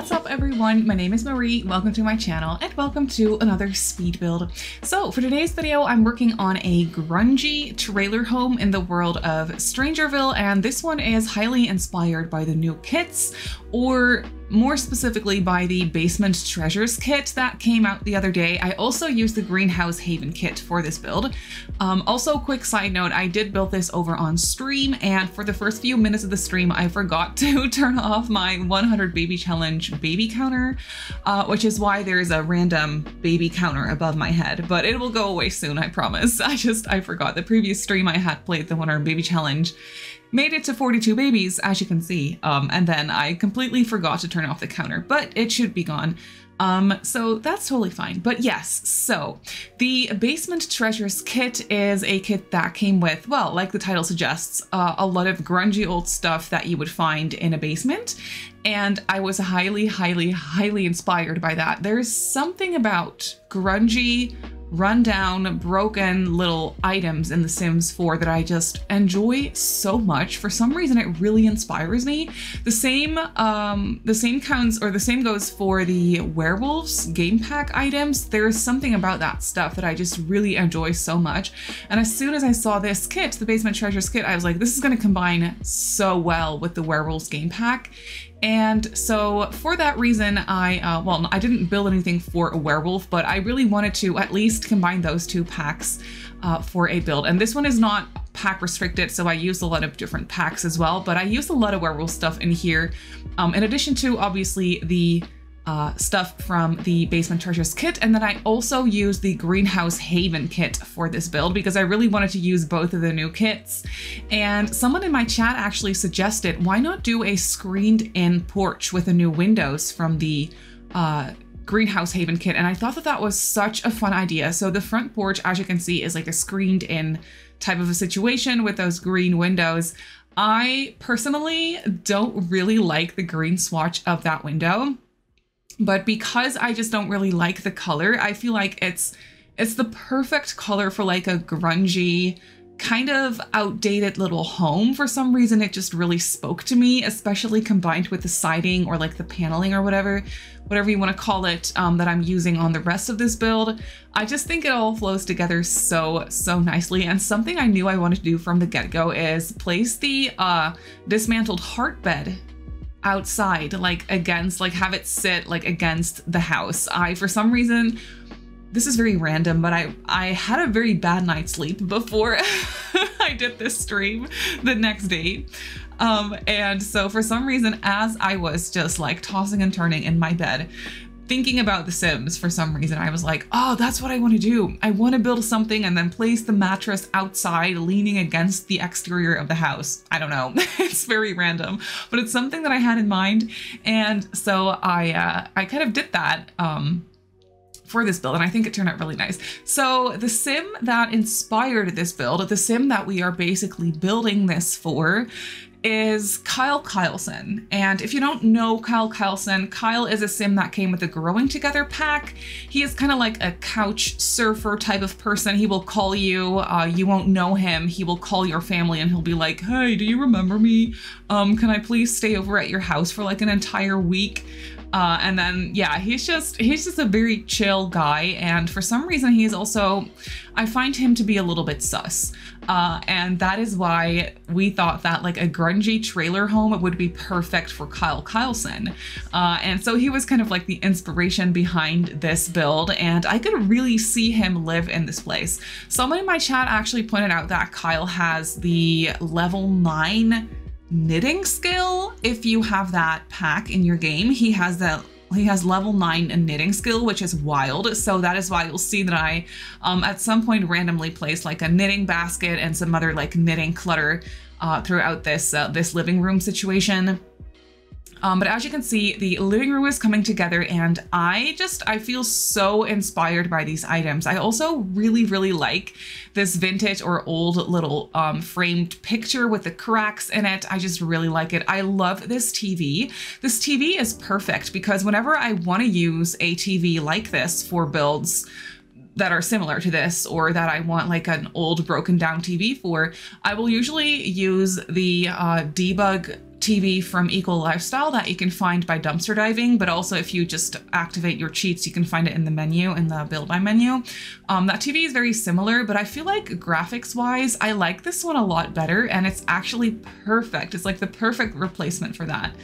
What's up everyone, my name is Marie, welcome to my channel and welcome to another speed build. So for today's video I'm working on a grungy trailer home in the world of Strangerville, and this one is highly inspired by the new kits, or more specifically by the Basement Treasures kit that came out the other day. I also used the Greenhouse Haven kit for this build. Also, quick side note, I did build this over on stream, and for the first few minutes of the stream I forgot to turn off my 100 baby challenge baby counter, which is why there's a random baby counter above my head, but it will go away soon, I promise. I forgot. The previous stream I had played the 100 baby challenge, made it to 42 babies, as you can see, and then I completely forgot to turn off the counter, but it should be gone. So that's totally fine. But yes, so the Basement Treasures kit is a kit that came with, well, like the title suggests, a lot of grungy old stuff that you would find in a basement. And I was highly, highly inspired by that. There's something about grungy, rundown, broken little items in The Sims 4 that I just enjoy so much. For some reason, it really inspires me. The same goes for the werewolves game pack items. There's something about that stuff that I just really enjoy so much. And as soon as I saw this kit, the Basement Treasures kit, I was like, this is going to combine so well with the werewolves game pack. And so for that reason, I didn't build anything for a werewolf, but I really wanted to at least combine those two packs for a build. And this one is not pack restricted, so I used a lot of different packs as well, but I used a lot of werewolf stuff in here. In addition to obviously the stuff from the Basement Treasures kit, and then I also used the Greenhouse Haven kit for this build because I really wanted to use both of the new kits. And someone in my chat actually suggested, why not do a screened-in porch with the new windows from the Greenhouse Haven kit? And I thought that that was such a fun idea. So the front porch, as you can see, is like a screened-in type of a situation with those green windows. I personally don't really like the green swatch of that window, but because I just don't really like the color, I feel like it's the perfect color for like a grungy, kind of outdated little home. For some reason, it just really spoke to me, especially combined with the siding or like the paneling or whatever you want to call it, that I'm using on the rest of this build. I just think it all flows together so nicely. And something I knew I wanted to do from the get-go is place the dismantled heart bed outside, like against, like have it sit like against the house. For some reason, this is very random, but I had a very bad night's sleep before I did this stream the next day. And so for some reason, as I was just like tossing and turning in my bed, thinking about The Sims, for some reason, I was like, oh, that's what I want to do. I want to build something and then place the mattress outside, leaning against the exterior of the house. I don't know. It's very random, but it's something that I had in mind. And so I kind of did that for this build, and I think it turned out really nice. So the sim that inspired this build, the sim that we are basically building this for, is Kyle Kyleson. And if you don't know Kyle Kyleson, Kyle is a sim that came with the Growing Together pack. He is kind of like a couch surfer type of person. He will call you, you won't know him. He will call your family and he'll be like, hey, do you remember me? Can I please stay over at your house for like an entire week? And then, yeah, he's just a very chill guy. And for some reason, he's also, I find him to be a little bit sus. And that is why we thought that like a grungy trailer home would be perfect for Kyle Kyleson. And so he was kind of like the inspiration behind this build, and I could really see him live in this place. Someone in my chat actually pointed out that Kyle has the level 9 knitting skill. If you have that pack in your game, he has level 9 knitting skill, which is wild. So that is why you'll see that I at some point randomly placed like a knitting basket and some other like knitting clutter throughout this living room situation. But as you can see, the living room is coming together, and I feel so inspired by these items. I also really like this vintage or old little framed picture with the cracks in it. I just really like it. I love this TV. This TV is perfect because whenever I want to use a TV like this for builds that are similar to this, or that I want like an old broken down TV for, I will usually use the debug TV from Eco Lifestyle that you can find by dumpster diving, but also if you just activate your cheats, you can find it in the menu, in the build by menu. That TV is very similar, but I feel like graphics wise, I like this one a lot better, and it's actually perfect. It's like the perfect replacement for that.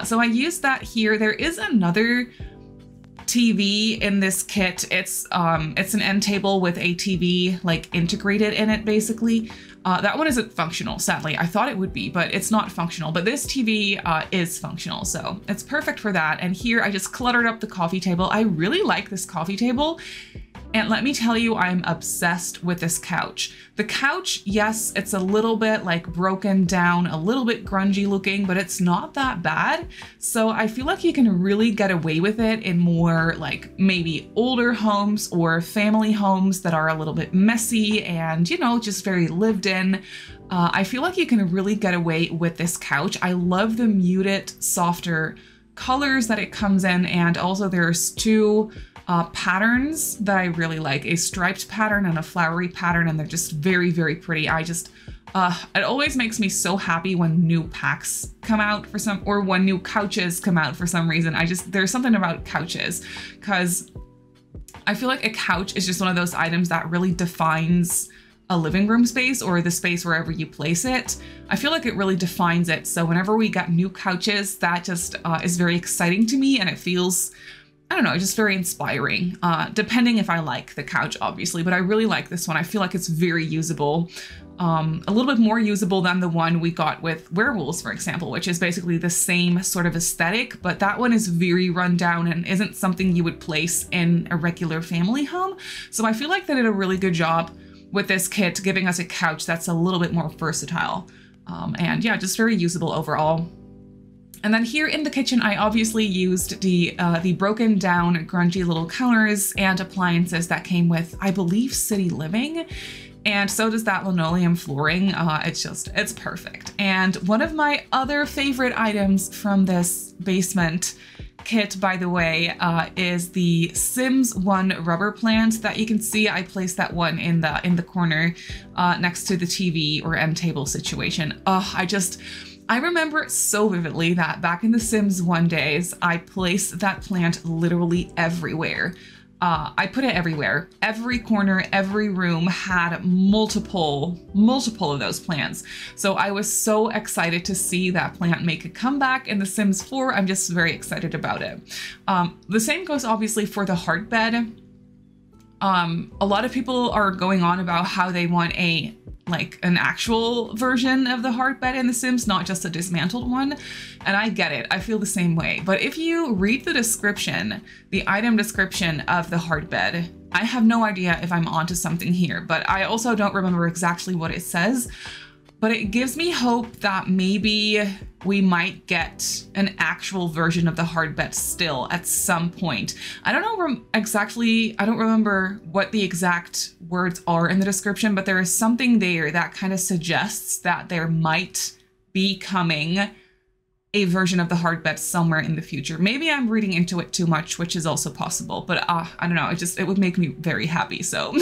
So I used that here. There is another TV in this kit. It's an end table with a TV like integrated in it basically. That one isn't functional, sadly. I thought it would be, but it's not functional. But this TV is functional, so it's perfect for that. And here I just cluttered up the coffee table. I really like this coffee table. And let me tell you, I'm obsessed with this couch. The couch, yes, it's a little bit like broken down, a little bit grungy looking, but it's not that bad. So I feel like you can really get away with it in more like maybe older homes or family homes that are a little bit messy and, you know, just very lived in. I feel like you can really get away with this couch. I love the muted, softer colors that it comes in. And also there's two patterns that I really like, a striped pattern and a flowery pattern, and they're just very, very pretty. It always makes me so happy when new packs come out or when new couches come out for some reason. There's something about couches, because I feel like a couch is just one of those items that really defines a living room space or the space wherever you place it. I feel like it really defines it. So whenever we get new couches, that just is very exciting to me, and it feels, I don't know, just very inspiring, depending if I like the couch, obviously, but I really like this one. I feel like it's very usable, a little bit more usable than the one we got with werewolves, for example, which is basically the same sort of aesthetic, but that one is very run down and isn't something you would place in a regular family home. So I feel like they did a really good job with this kit, giving us a couch that's a little bit more versatile. And yeah, just very usable overall. And then here in the kitchen, I obviously used the broken down grungy little counters and appliances that came with, I believe, City Living. And so does that linoleum flooring. It's perfect. And one of my other favorite items from this basement kit, by the way, is the Sims 1 rubber plant that you can see. I placed that one in the corner next to the TV or end table situation. I remember it so vividly that back in the Sims 1 days, I placed that plant literally everywhere. I put it everywhere. Every corner, every room had multiple of those plants. So I was so excited to see that plant make a comeback in The Sims 4. I'm just very excited about it. The same goes obviously for the heart bed. A lot of people are going on about how they want an actual version of the heart bed in The Sims, not just a dismantled one. And I get it, I feel the same way. But if you read the description, the item description of the heart bed, I have no idea if I'm onto something here, but I also don't remember exactly what it says. But it gives me hope that maybe we might get an actual version of the hard bet still at some point. I don't know exactly, I don't remember what the exact words are in the description, but there is something there that kind of suggests that there might be coming a version of the hard bet somewhere in the future. Maybe I'm reading into it too much, which is also possible, but I don't know, it would make me very happy. So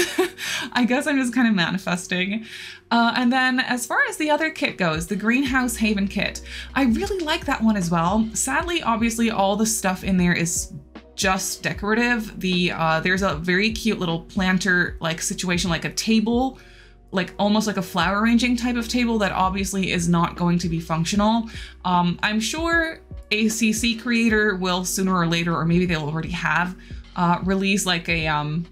I guess I'm just kind of manifesting. And then as far as the other kit goes, the Greenhouse Haven kit, I really like that one as well. Sadly, obviously all the stuff in there is just decorative. There's a very cute little planter like situation, like a table, like almost like a flower arranging type of table that obviously is not going to be functional. I'm sure a CC creator will sooner or later, or maybe they'll already have, release like a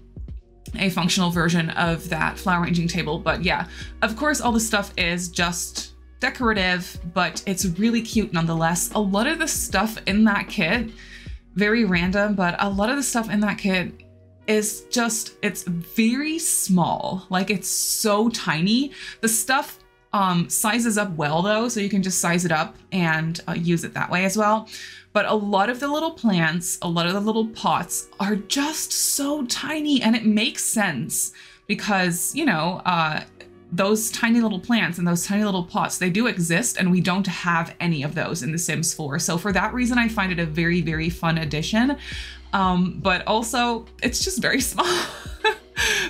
functional version of that flower arranging table. But yeah, of course, all the stuff is just decorative, but it's really cute nonetheless. A lot of the stuff in that kit, very random, but a lot of the stuff in that kit is just, it's very small. Like it's so tiny. The stuff sizes up well though, so you can just size it up and use it that way as well. But a lot of the little plants, a lot of the little pots are just so tiny, and it makes sense because, you know, those tiny little plants and those tiny little pots, they do exist, and we don't have any of those in The Sims 4. So for that reason, I find it a very, very fun addition. But also it's just very small.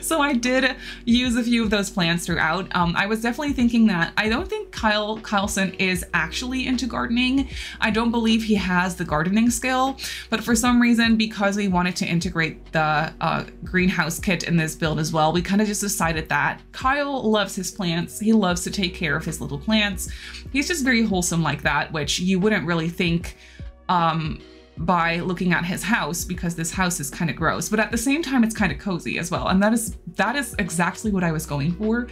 So I did use a few of those plants throughout. I was definitely thinking that I don't think Kyle Carlson is actually into gardening. I don't believe he has the gardening skill, but for some reason, because we wanted to integrate the greenhouse kit in this build as well, we kind of just decided that Kyle loves his plants. He loves to take care of his little plants. He's just very wholesome like that, which you wouldn't really think by looking at his house, because this house is kind of gross, but at the same time it's kind of cozy as well, and that is exactly what I was going for.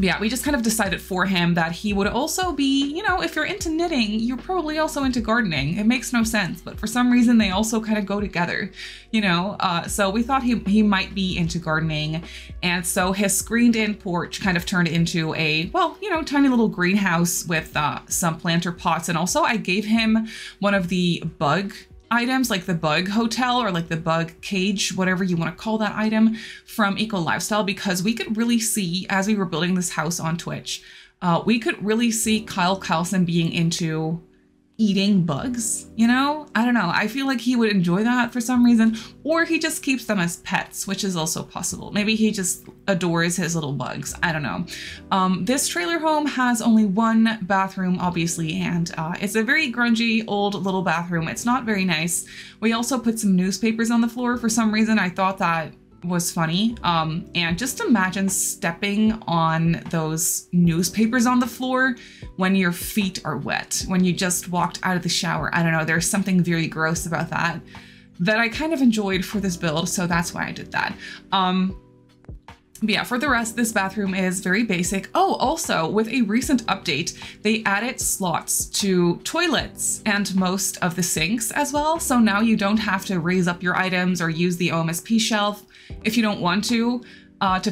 Yeah, we just kind of decided for him that he would also be, you know, if you're into knitting, you're probably also into gardening. It makes no sense, but for some reason they also kind of go together, you know? So we thought he might be into gardening. And so his screened-in porch kind of turned into a, well, you know, tiny little greenhouse with some planter pots. And also I gave him one of the bug items, like the bug hotel or like the bug cage, whatever you want to call that item, from Eco Lifestyle, because we could really see, as we were building this house on Twitch, we could really see Kyle Carlson being into eating bugs, you know? I don't know. I feel like he would enjoy that for some reason, or he just keeps them as pets, which is also possible. Maybe he just adores his little bugs. I don't know. This trailer home has only one bathroom, obviously, and it's a very grungy old little bathroom. It's not very nice. We also put some newspapers on the floor. For some reason, I thought that was funny. And just imagine stepping on those newspapers on the floor when your feet are wet, when you just walked out of the shower. I don't know, there's something very gross about that I kind of enjoyed for this build, so that's why I did that. But yeah, for the rest, this bathroom is very basic. Oh, also, with a recent update, they added slots to toilets and most of the sinks as well. So now you don't have to raise up your items or use the OMSP shelf if you don't want to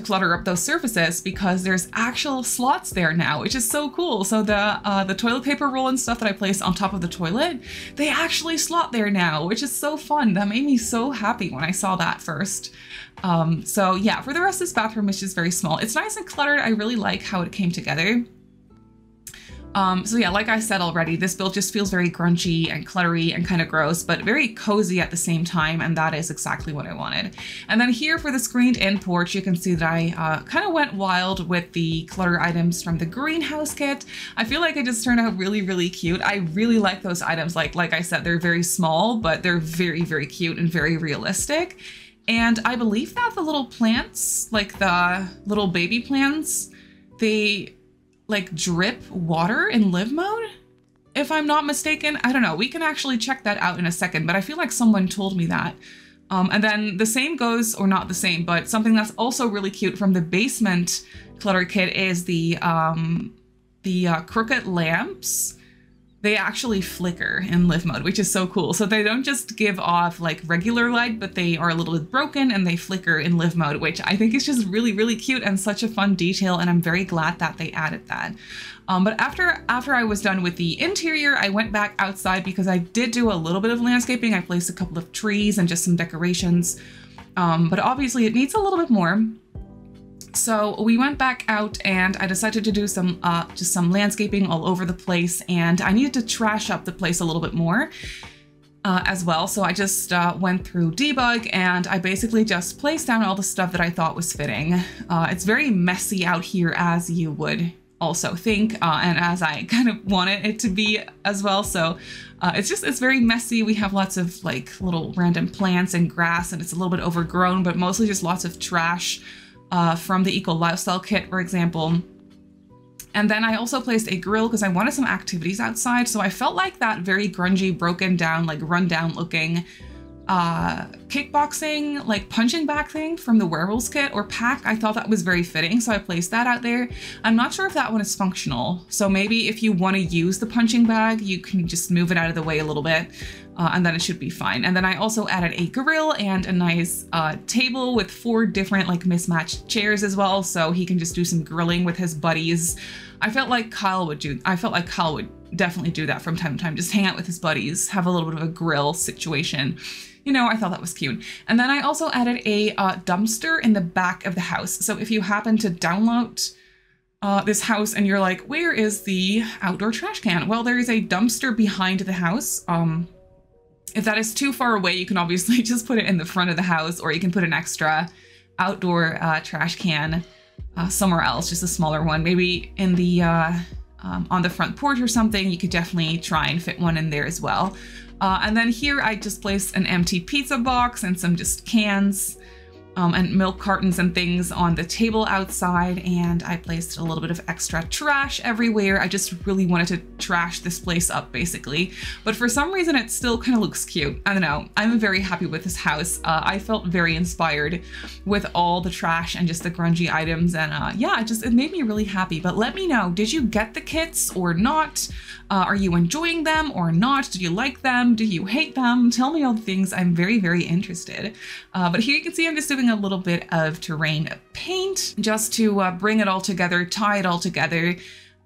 clutter up those surfaces, because there's actual slots there now, which is so cool. So the toilet paper roll and stuff that I placed on top of the toilet, they actually slot there now, which is so fun. That made me so happy when I saw that first. So yeah, for the rest, this bathroom is just very small. It's nice and cluttered. I really like how it came together. So yeah, like I said already, this build just feels very grungy and cluttery and kind of gross, but very cozy at the same time, and that is exactly what I wanted. And then here for the screened-in porch, you can see that I kind of went wild with the clutter items from the greenhouse kit. I feel like it just turned out really, really cute. I really like those items. Like I said, they're very small, but they're very, very cute and very realistic. And I believe that the little plants, like the little baby plants, they like drip water in live mode, if I'm not mistaken. I don't know, we can actually check that out in a second, but I feel like someone told me that. And then the same goes, or not the same, but something that's also really cute from the basement clutter kit is the crooked lamps. They actually flicker in live mode, which is so cool. So they don't just give off like regular light, but they are a little bit broken and they flicker in live mode, which I think is just really, really cute and such a fun detail. And I'm very glad that they added that. But after I was done with the interior, I went back outside because I did do a little bit of landscaping. I placed a couple of trees and just some decorations. But obviously it needs a little bit more. So we went back out and I decided to do some just some landscaping all over the place, and I needed to trash up the place a little bit more as well. So I just went through debug and I basically just placed down all the stuff that I thought was fitting. It's very messy out here, as you would also think, and as I kind of wanted it to be as well. So it's very messy. We have lots of like little random plants and grass, and it's a little bit overgrown, but mostly just lots of trash from the Eco Lifestyle kit, for example. And then I also placed a grill because I wanted some activities outside. So I felt like that very grungy, broken down, like run down looking kickboxing, like punching bag thing from the werewolves kit or pack. I thought that was very fitting, so I placed that out there. I'm not sure if that one is functional. So maybe if you want to use the punching bag, you can just move it out of the way a little bit. And then it should be fine. And then I also added a grill and a nice table with 4 different like mismatched chairs as well, so he can just do some grilling with his buddies. I felt like Kyle would definitely do that from time to time, just hang out with his buddies, have a little bit of a grill situation. You know, I thought that was cute. And then I also added a dumpster in the back of the house. So if you happen to download this house and you're like, where is the outdoor trash can? Well, there is a dumpster behind the house. If that is too far away, you can obviously just put it in the front of the house, or you can put an extra outdoor trash can somewhere else, just a smaller one, maybe in the on the front porch or something. You could definitely try and fit one in there as well. And then here I just placed an empty pizza box and some just cans and milk cartons and things on the table outside, and I placed a little bit of extra trash everywhere. I just really wanted to trash this place up basically, but for some reason it still kind of looks cute. I don't know, I'm very happy with this house. I felt very inspired with all the trash and just the grungy items, and yeah, it made me really happy. But let me know, did you get the kits or not? Are you enjoying them or not? Do you like them? Do you hate them? Tell me all the things. I'm very, very interested. But here you can see I'm just doing a little bit of terrain paint just to bring it all together, tie it all together.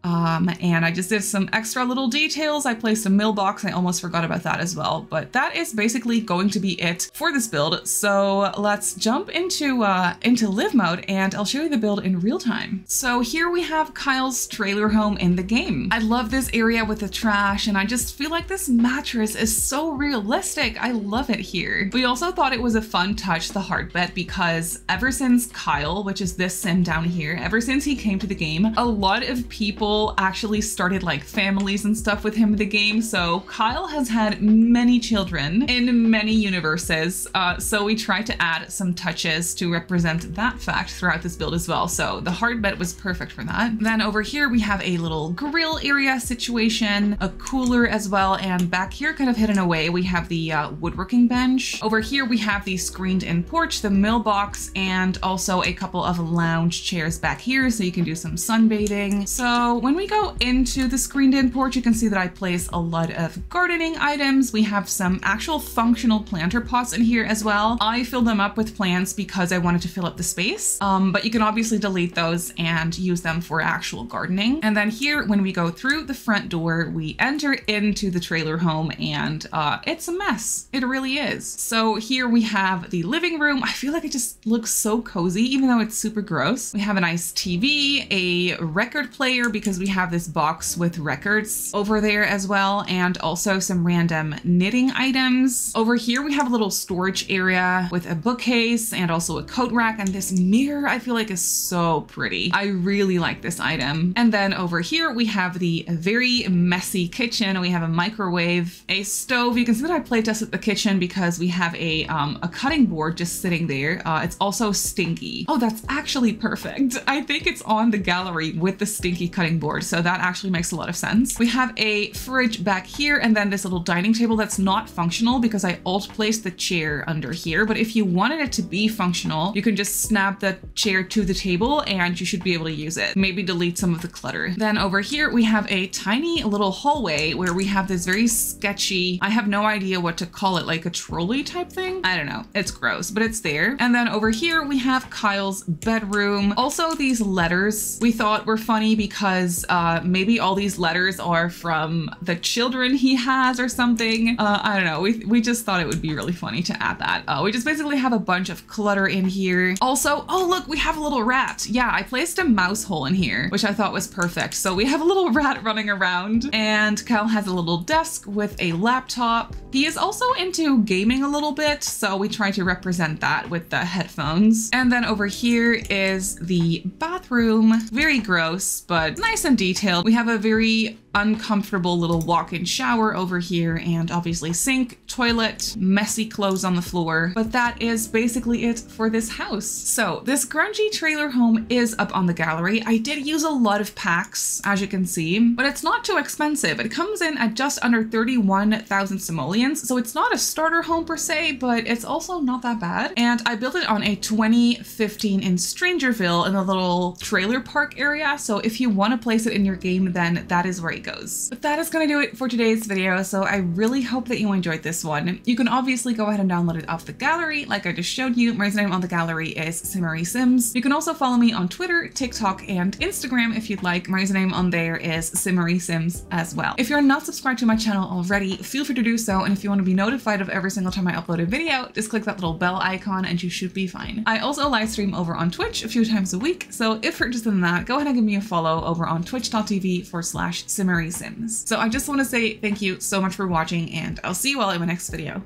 And I just did some extra little details. I placed a mailbox. I almost forgot about that as well, but that is basically going to be it for this build. So let's jump into live mode and I'll show you the build in real time. So here we have Kyle's trailer home in the game. I love this area with the trash, and I just feel like this mattress is so realistic. I love it here. We also thought it was a fun touch, the hard bet, because ever since Kyle, which is this sim down here, ever since he came to the game, a lot of people actually started like families and stuff with him in the game. So Kyle has had many children in many universes. So we tried to add some touches to represent that fact throughout this build as well. So the hard bet was perfect for that. Then over here we have a little grill area situation, a cooler as well. And back here, kind of hidden away, we have the woodworking bench. Over here we have the screened in porch, the mailbox, and also a couple of lounge chairs back here so you can do some sunbathing. So when we go into the screened in porch, you can see that I place a lot of gardening items. We have some actual functional planter pots in here as well. I filled them up with plants because I wanted to fill up the space, but you can obviously delete those and use them for actual gardening. And then here, when we go through the front door, we enter into the trailer home, and it's a mess. It really is. So here we have the living room. I feel like it just looks so cozy, even though it's super gross. We have a nice TV, a record player, because we have this box with records over there as well, and also some random knitting items. Over here we have a little storage area with a bookcase and also a coat rack, and this mirror I feel like is so pretty. I really like this item. And then over here we have the very messy kitchen. We have a microwave, a stove. You can see that I playtested the kitchen because we have a cutting board just sitting there. It's also stinky. Oh, that's actually perfect. I think it's on the gallery with the stinky cutting board, so that actually makes a lot of sense. We have a fridge back here, and then this little dining table that's not functional because I alt placed the chair under here. But if you wanted it to be functional, you can just snap the chair to the table and you should be able to use it. Maybe delete some of the clutter. Then over here we have a tiny little hallway where we have this very sketchy, I have no idea what to call it, like a trolley type thing. I don't know. It's gross, but it's there. And then over here we have Kyle's bedroom. Also, these letters we thought were funny because maybe all these letters are from the children he has or something. I don't know. We just thought it would be really funny to add that. We just basically have a bunch of clutter in here. Also, oh look, we have a little rat. Yeah, I placed a mouse hole in here, which I thought was perfect. So we have a little rat running around, and Kyle has a little desk with a laptop. He is also into gaming a little bit, so we try to represent that with the headphones. And then over here is the bathroom. Very gross, but nice and detailed. We have a very uncomfortable little walk-in shower over here, and obviously sink, toilet, messy clothes on the floor. But that is basically it for this house. So this grungy trailer home is up on the gallery. I did use a lot of packs, as you can see, but it's not too expensive. It comes in at just under 31,000 simoleons, so it's not a starter home per se, but it's also not that bad. And I built it on a 2015 in Strangerville in the little trailer park area, so if you want to place it in your game, then that is where it goes. But that is going to do it for today's video, so I really hope that you enjoyed this one. You can obviously go ahead and download it off the gallery like I just showed you. My username on the gallery is Simmary Sims. You can also follow me on Twitter, TikTok, and Instagram if you'd like. My username on there is Simmary Sims as well. If you're not subscribed to my channel already, feel free to do so, and if you want to be notified of every single time I upload a video, just click that little bell icon and you should be fine. I also live stream over on Twitch a few times a week, so if you're interested in that, go ahead and give me a follow over on twitch.tv/Simmary Sims. So I just want to say thank you so much for watching, and I'll see you all in my next video.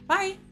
Bye!